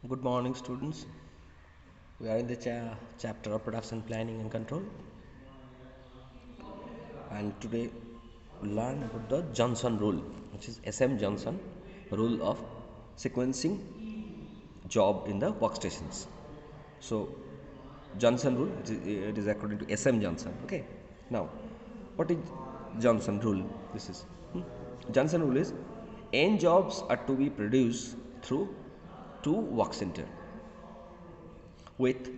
Good morning, students. We are in the chapter of production planning and control, and today we learn about the Johnson rule, which is SM Johnson rule of sequencing job in the workstations. So, Johnson rule it is according to SM Johnson. Okay. Now, what is Johnson rule? This is Johnson rule is n jobs are to be produced through two work center with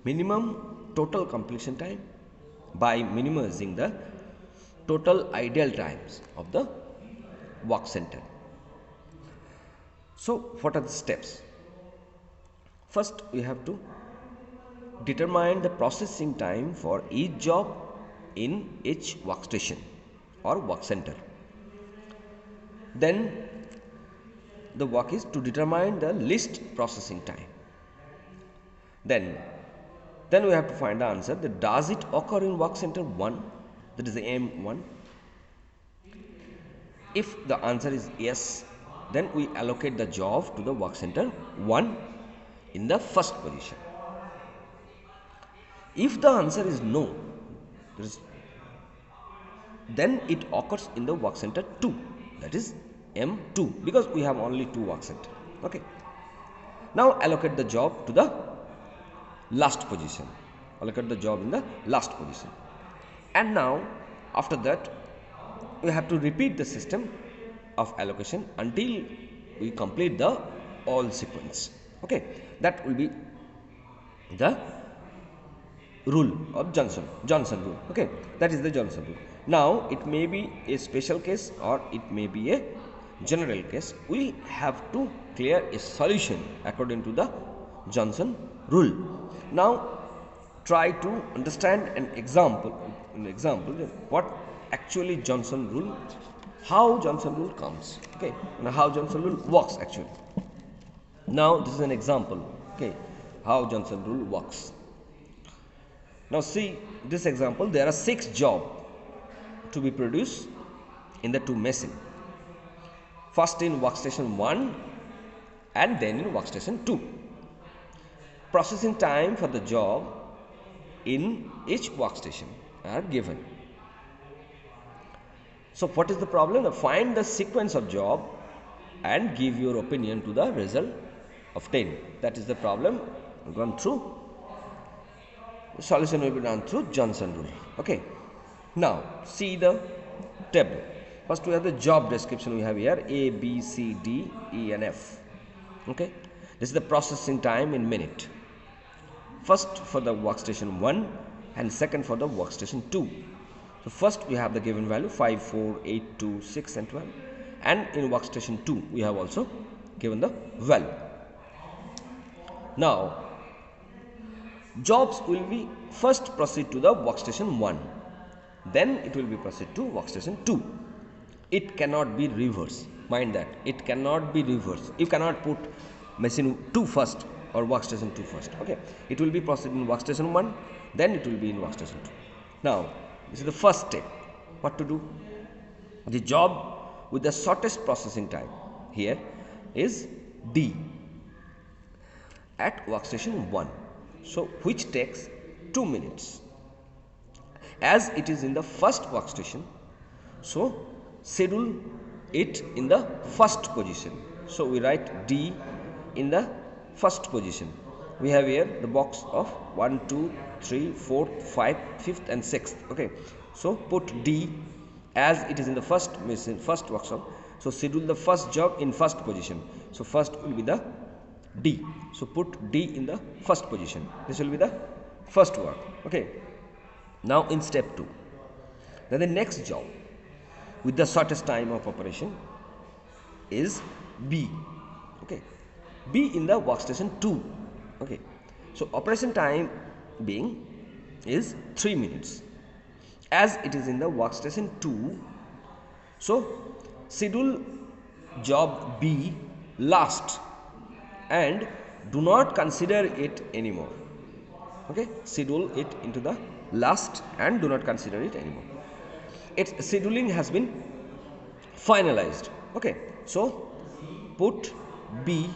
minimum total completion time by minimizing the total ideal times of the work center. So, what are the steps? First, we have to determine the processing time for each job in each workstation or work center. Then, the work is to determine the least processing time. Then we have to find the answer that does it occur in work center 1, that is the M1. If the answer is yes, then we allocate the job to the work center 1 in the first position. If the answer is no, then it occurs in the work center 2, that is M2, because we have only 2 work center. Okay. Now allocate the job to the last position. Allocate the job in the last position. And now after that we have to repeat the system of allocation until we complete the all sequence. Okay, that will be the rule of Johnson rule. Okay, that is the Johnson rule. Now it may be a special case or it may be a general case. We have to clear a solution according to the Johnson rule. Now try to understand an example what actually Johnson rule, how Johnson rule comes. Okay, now how Johnson rule works actually. Now this is an example. Okay, how Johnson rule works. Now see this example, there are 6 jobs to be produced in the 2 machine. First in workstation 1 and then in workstation 2. Processing time for the job in each workstation are given. So what is the problem? Find the sequence of job and give your opinion to the result of 10. That is the problem gone through. The solution will be done through Johnson rule. Okay. Now see the table. First we have the job description. We have here A, B, C, D, E and F. Okay. This is the processing time in minute. First for the workstation 1 and second for the workstation 2. So first we have the given value 5, 4, 8, 2, 6 and 12, and in workstation 2 we have also given the value. Now jobs will be first proceed to the workstation 1, then it will be proceed to workstation 2. It cannot be reverse. Mind that it cannot be reverse. You cannot put machine 2 first or workstation 2 first. Okay, it will be proceed in workstation 1, then it will be in workstation 2. Now this is the first step. What to do? The job with the shortest processing time here is D at workstation 1, so which takes 2 minutes. As it is in the first workstation, so schedule it in the first position. So we write D in the first position. We have here the box of 1, 2, 3, 4, 5, 5th and 6th. Okay, so put D as it is in the first machine, first workshop. So schedule the first job in first position. So first will be the D. So put D in the first position. This will be the first work. Okay. Now in step 2, then the next job with the shortest time of operation is B. Okay, B in the workstation 2. Okay, so operation time being is 3 minutes. As it is in the workstation 2, so schedule job B last and do not consider it anymore. Okay, schedule it into the last and do not consider it anymore. Its scheduling has been finalized. Okay, so put B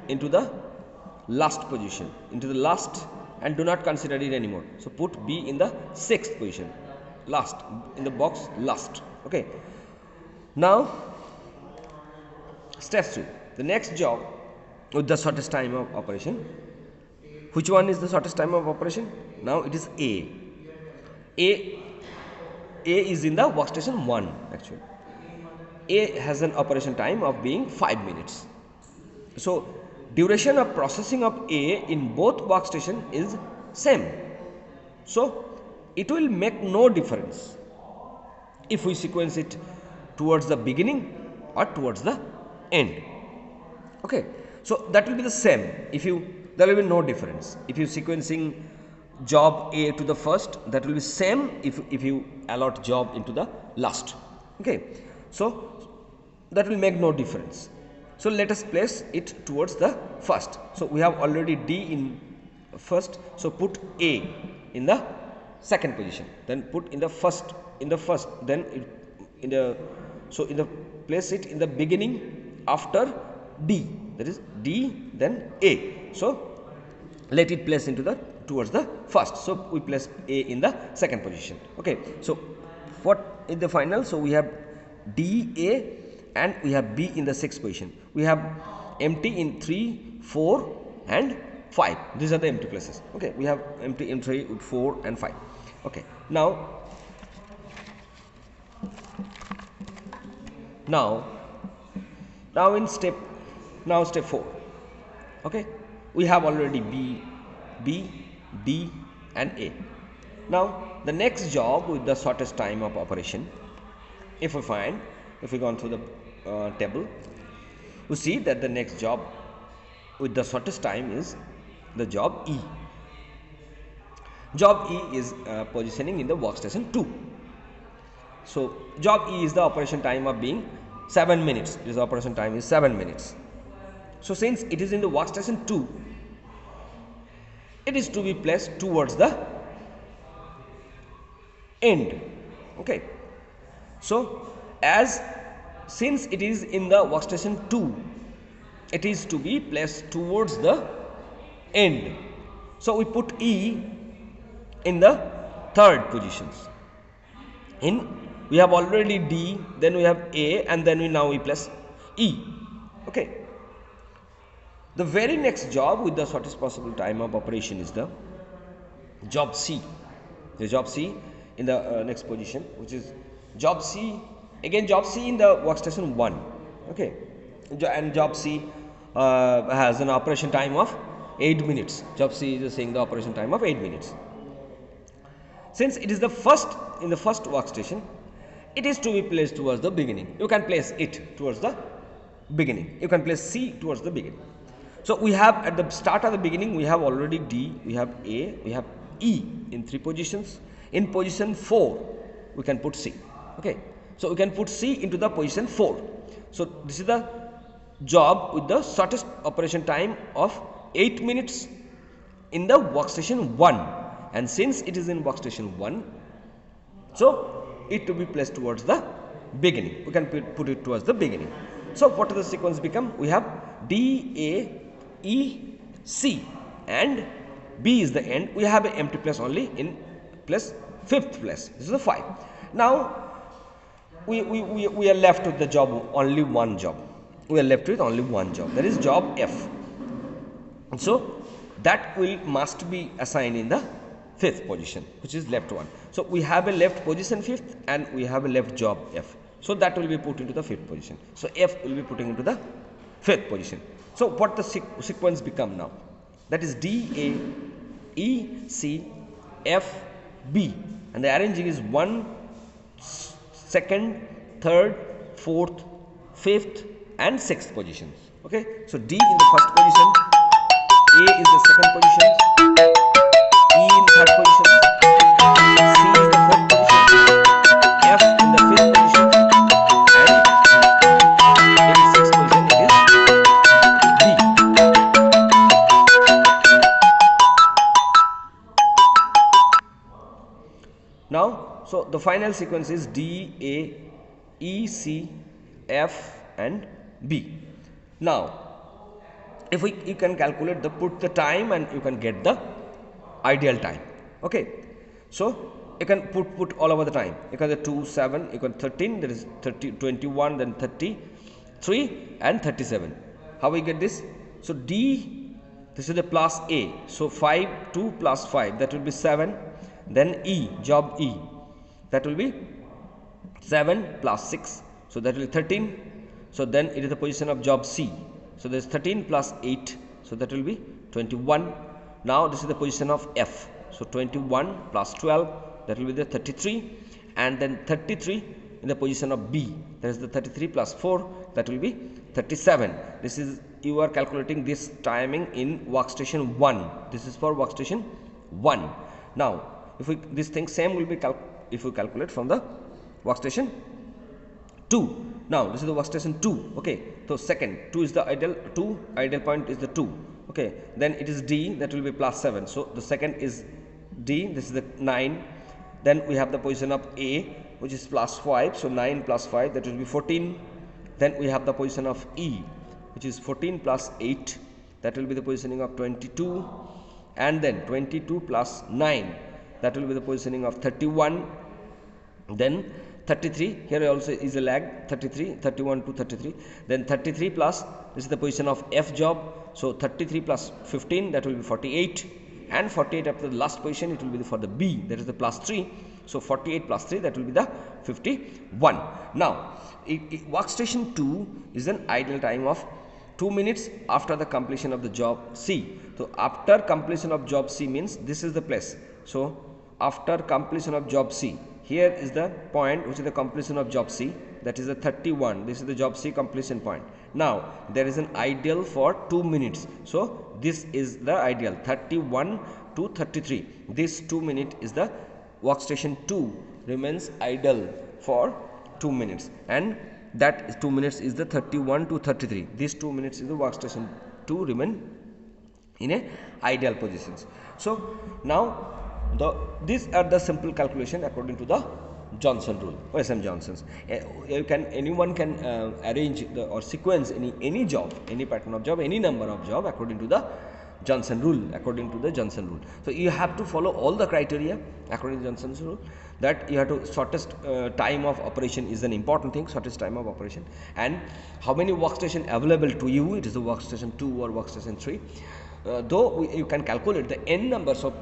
into the last position, into the last, and do not consider it anymore. So put B in the 6th position, last, in the box last. Okay. Now step 2, the next job with the shortest time of operation. Which one is the shortest time of operation? Now it is A. A is in the workstation 1 actually. A has an operation time of being 5 minutes. So duration of processing of A in both workstation is same. So it will make no difference if we sequence it towards the beginning or towards the end. Okay. So that will be the same. There will be no difference. If you sequencing job A to the first, that will be same if you allot job into the last. Okay. So that will make no difference. So let us place it towards the first. So we have already D in first. So put A in the second position. Then put in the first. Then place it in the beginning after D. That is D then A. So let it place into towards the first. So we place A in the second position. Okay. So what in the final? So we have D, A, and we have B in the 6th position. We have empty in 3, 4 and 5. These are the empty places. Okay. We have empty in 3, 4 and 5. Okay. Now in step 4. Okay. We have already B, D and A. Now the next job with the shortest time of operation, if we go on through the table, we see that the next job with the shortest time is the job E. Job E is positioning in the workstation 2. So job E is the operation time of being 7 minutes. This operation time is 7 minutes. So since it is in the workstation 2, it is to be placed towards the end. Okay. So since it is in the workstation 2, it is to be placed towards the end. So we put E in the 3rd positions. We have already D, then we have A, and then we place E. Okay. The very next job with the shortest possible time of operation is the job C. The job C in the next position, which is job C. Again, job C in the workstation 1. Okay. And job C has an operation time of 8 minutes. Job C is saying the operation time of 8 minutes. Since it is the first in the first workstation, it is to be placed towards the beginning. You can place it towards the beginning. You can place C towards the beginning. So we have at the start of the beginning, we have already D, we have A, we have E in 3 positions. In position 4, we can put C. Okay. So we can put C into the position 4. So this is the job with the shortest operation time of 8 minutes in the workstation 1. And since it is in workstation 1, so it to be placed towards the beginning. We can put it towards the beginning. So what does the sequence become? We have D, A, E, C, and B is the end. We have an empty place only in place 5th place. This is the 5. Now we are left with the job, only one job. We are left with only one job. That is job F. So that must be assigned in the 5th position, which is left one. So we have a left position 5th and we have a left job F. So that will be put into the 5th position. So F will be putting into the 5th position. So what the sequence become now? That is D, A, E, C, F, B. And the arranging is 1, 2nd, 3rd, 4th, 5th and 6th positions. Okay. So D in the first position, A is the second position, E in third position, C is the fourth position, F in the 5th position, and in the 6th position it is D. Now, so the final sequence is D, A, E, C, F and B. Now, if you can calculate the put the time and you can get the ideal time. Okay, so you can put all over the time. You can 2 7 you can 13, there is 30 21, then 33 and 37. How we get this? So D, this is the plus A, so 5 2 plus 5, that will be 7. Then E, job E, that will be 7 plus 6, so that will be 13. So then it is the position of job C, so there is 13 plus 8, so that will be 21. Now this is the position of F, so 21 plus 12, that will be the 33. And then 33 in the position of B, that is the 33 plus 4, that will be 37. This is, you are calculating this timing in workstation 1. This is for workstation 1. Now if we, this thing same will be if we calculate from the workstation 2. Now this is the workstation 2. Okay, so second 2 is the ideal, 2 ideal point is the 2. Okay, then it is D, that will be plus 7, so the second is D, this is the 9. Then we have the position of A, which is plus 5, so 9 plus 5, that will be 14. Then we have the position of E, which is 14 plus 8, that will be the positioning of 22. And then 22 plus 9, that will be the positioning of 31. Then 33, here also is a lag, 33 31 to 33. Then 33 plus, this is the position of F job, so 33 plus 15, that will be 48. And 48 after the last position, it will be for the B, that is the plus 3. So 48 plus 3, that will be the 51. Now workstation 2 is an idle time of 2 minutes after the completion of the job C. So after completion of job C means this is the place. So after completion of job C, here is the point which is the completion of job C, that is the 31. This is the job C completion point. Now there is an ideal for 2 minutes, so this is the ideal 31 to 33. This 2 minute is the workstation 2 remains idle for 2 minutes, and that 2 minutes is the 31 to 33. This 2 minutes is the workstation 2 remain in a ideal positions. So now these are the simple calculation according to the Johnson rule, OSM Johnson's. Anyone can arrange or sequence any job, any pattern of job, any number of job according to the Johnson rule, according to the Johnson rule. So you have to follow all the criteria according to Johnson's rule, that you have to shortest time of operation is an important thing, shortest time of operation, and how many workstation available to you, it is a workstation 2 or workstation 3. Though you can calculate the n numbers of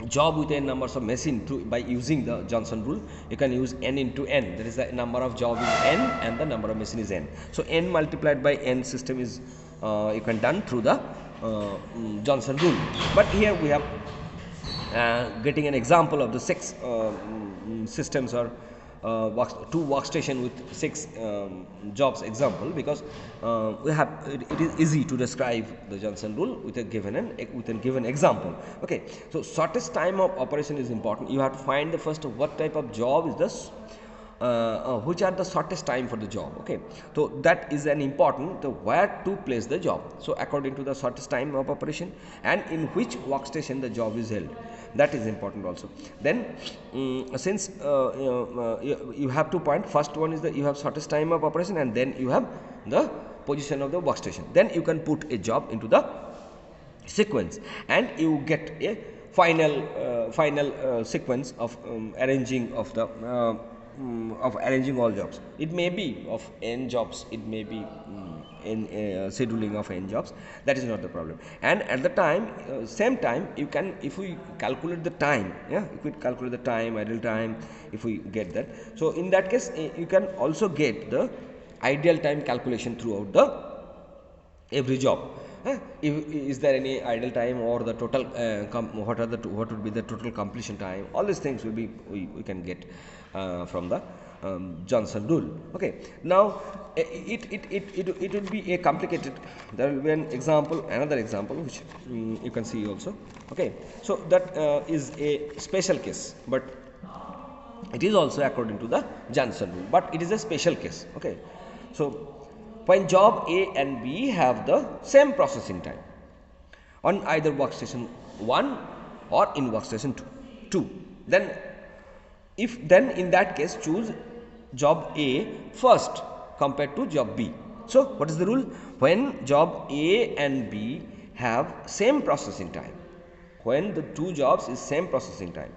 job with n numbers of machine by using the Johnson rule. You can use n into n, that is the number of job is n and the number of machine is n. So n multiplied by n system is you can done through the Johnson rule. But here we have getting an example of the 6 systems or 2 workstation with 6 jobs example, because we have it is easy to describe the Johnson rule with a given example. Okay, so shortest time of operation is important. You have to find the first what type of job is this, which are the shortest time for the job. Okay, so that is an important where to place the job. So according to the shortest time of operation and in which workstation the job is held, that is important also. Then since you have 2 points, first one is that you have shortest time of operation and then you have the position of the workstation. Then you can put a job into the sequence and you get a final sequence of arranging of the arranging all jobs. It may be of n jobs, it may be in scheduling of n jobs. That is not the problem. And at the time, same time, you can, if we calculate the time, if we calculate the time, idle time, if we get that. So in that case, you can also get the ideal time calculation throughout the every job. Is there any idle time or the total what would be the total completion time? All these things will be we can get from the Johnson rule. Okay, now it will be a complicated. There will be an example, another example which you can see also. Okay, so that is a special case, but it is also according to the Johnson rule, but it is a special case. Okay, so when job A and B have the same processing time on either workstation 1 or in workstation 2, then in that case choose job A first compared to job B. So what is the rule? When job A and B have same processing time, when the two jobs is same processing time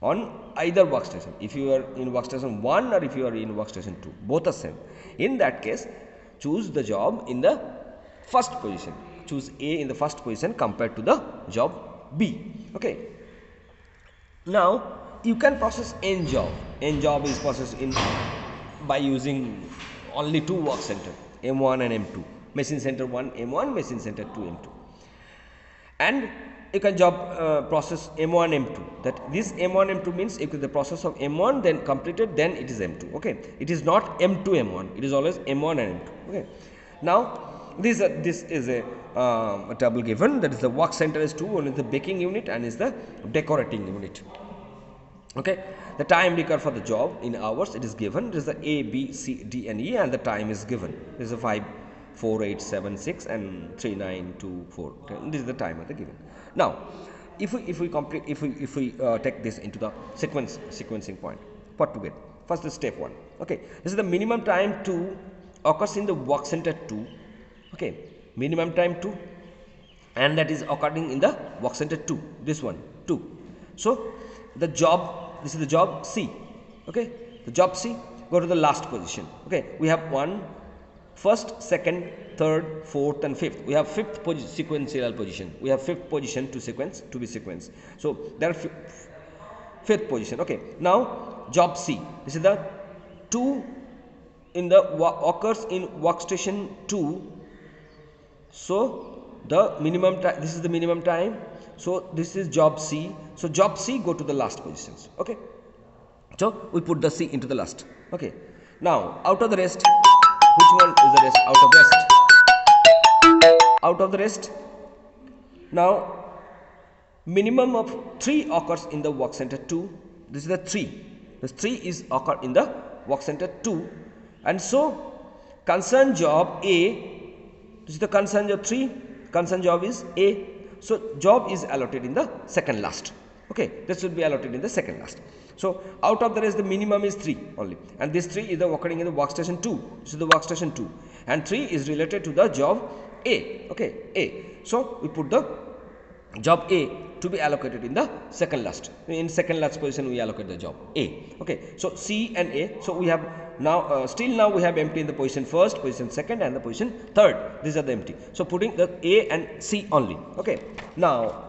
on either workstation, if you are in workstation 1 or if you are in workstation 2, both are same. In that case, choose the job in the first position, choose A in the first position compared to the job B. Okay. Now you can process n job. N job is processed in by using only two work center, M1 and M2. Machine center 1 M1, machine center 2 M2. And you can job process M1 M2. That this M1 M2 means if the process of M1 then completed, then it is M2. Okay, it is not M2 M1. It is always M1 and M2. Okay. Now this is a table given, that is the work center is 2, one is the baking unit and is the decorating unit. Okay, the time required for the job in hours, it is given. It is the A, B, C, D and E, and the time is given. This is a 5, 4, 8, 7, 6 and 3, 9, 2, 4, 10. This is the time of the given. Now if we take this into the sequencing point, what to get? First is step 1. Okay, this is the minimum time 2 occurs in the work center 2. Okay, minimum time 2, and that is occurring in the work center 2, this one 2. So the job, this is the job C. Okay, the job C, go to the last position. Okay, we have first, second, third, fourth and fifth. We have fifth sequential position. We have fifth position to sequence, to be sequenced. So there are fifth position. Okay, now job C, this is the 2 in the occurs in workstation 2. So the minimum time, this is the minimum time. So this is job C. So job C, go to the last positions. Okay, so we put the C into the last. Okay, now out of the rest, which one is the rest? Out of rest, out of the rest. Now minimum of 3 occurs in the work center 2. This is the 3. This 3 is occur in the work center 2, and so concerned job A, this is the concerned job 3, concerned job is A. So job is allotted in the second last. Okay, this should be allotted in the second last. So out of the rest, the minimum is 3 only, and this 3 is the occurring in the workstation 2. This is the workstation 2, and 3 is related to the job A. Okay, A. So we put the job A to be allocated in the second last. In second last position, we allocate the job A. Okay, so C and A. So we have now still now we have empty in the position first, position second, and the position third. These are the empty. So putting the A and C only. Okay, now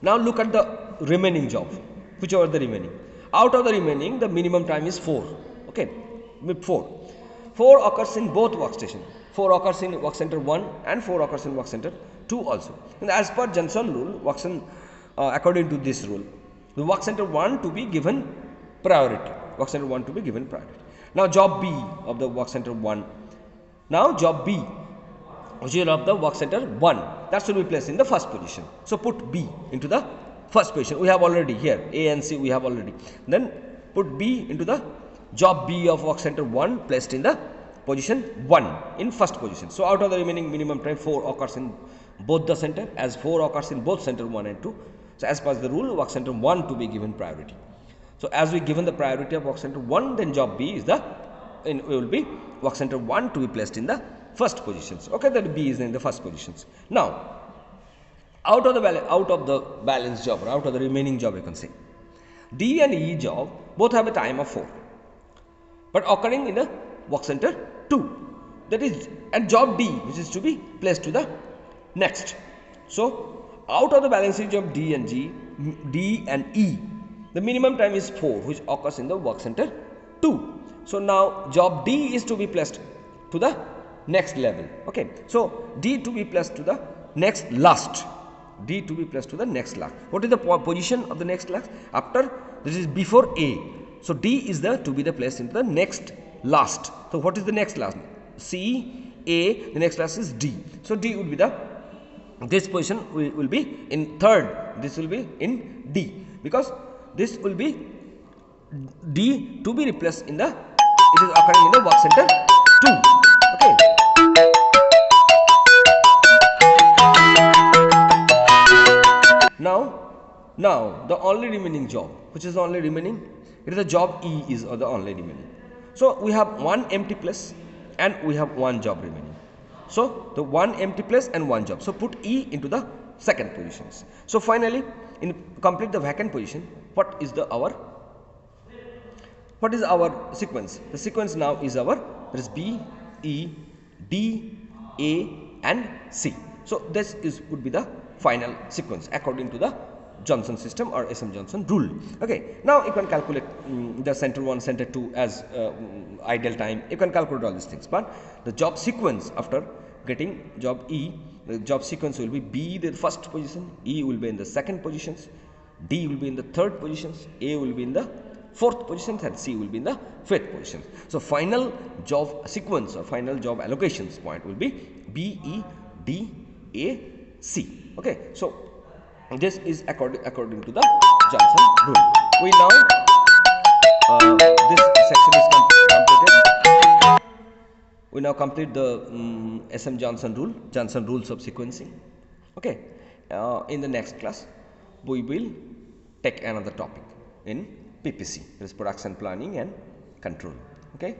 look at the remaining job, whichever the remaining. Out of the remaining, the minimum time is 4. Okay, 4 occurs in both workstation. 4 occurs in work center 1 and 4 occurs in work center 2 also. And as per Johnson rule, according to this rule, the work center 1 to be given priority. Work center 1 to be given priority. Now job B of the work center 1. Now job B, which is of the work center 1, that should be placed in the first position. So put B into the first position. We have already here A and C we have already. Then put B into the job B of work center 1 placed in the position 1 in first position. So out of the remaining minimum time, 4 occurs in both the center, as 4 occurs in both center 1 and 2. So as per the rule, work center 1 to be given priority. So as we given the priority of work center 1, then job B is will be work center 1 to be placed in the first positions. Okay, that B is in the first positions. Now out of the balance job, or out of the remaining job, you can say D and E job both have a time of 4, but occurring in the work center 2. That is, and job D, which is to be placed to the next. So out of the balancing job D and E, the minimum time is 4, which occurs in the work center 2. So now job D is to be placed to the next level. Okay, so D to be placed to the next last. D to be placed to the next last. What is the position of the next last? After this is before A. So D is the to be the placed into the next last. So what is the next last? C, A, the next last is D. So D would be this position will be in third. This will be in D, because this will be D to be replaced in it is occurring in the work center 2. Okay. Now the only remaining job, which is the only remaining, it is the job E is the only remaining. So we have one empty place and we have one job remaining. So the one empty place and one job. So put E into the second positions. So finally, in complete the vacant position, what is our sequence? The sequence now is our, there is B, E, D, A and C. So this would be the final sequence according to the Johnson system or SM Johnson rule. Okay, now you can calculate the center 1, center 2 as idle time. You can calculate all these things, but the job sequence after getting job E, the job sequence will be B the first position, E will be in the second positions, D will be in the third positions, A will be in the fourth position and C will be in the fifth position. So final job sequence or final job allocations point will be B, E, D, A, C. Okay, so this is according to the Johnson rule. We now this section is completed. We now complete the SM Johnson rule, Johnson rules of sequencing. Okay, in the next class we will take another topic in PPC, that is production planning and control. Okay.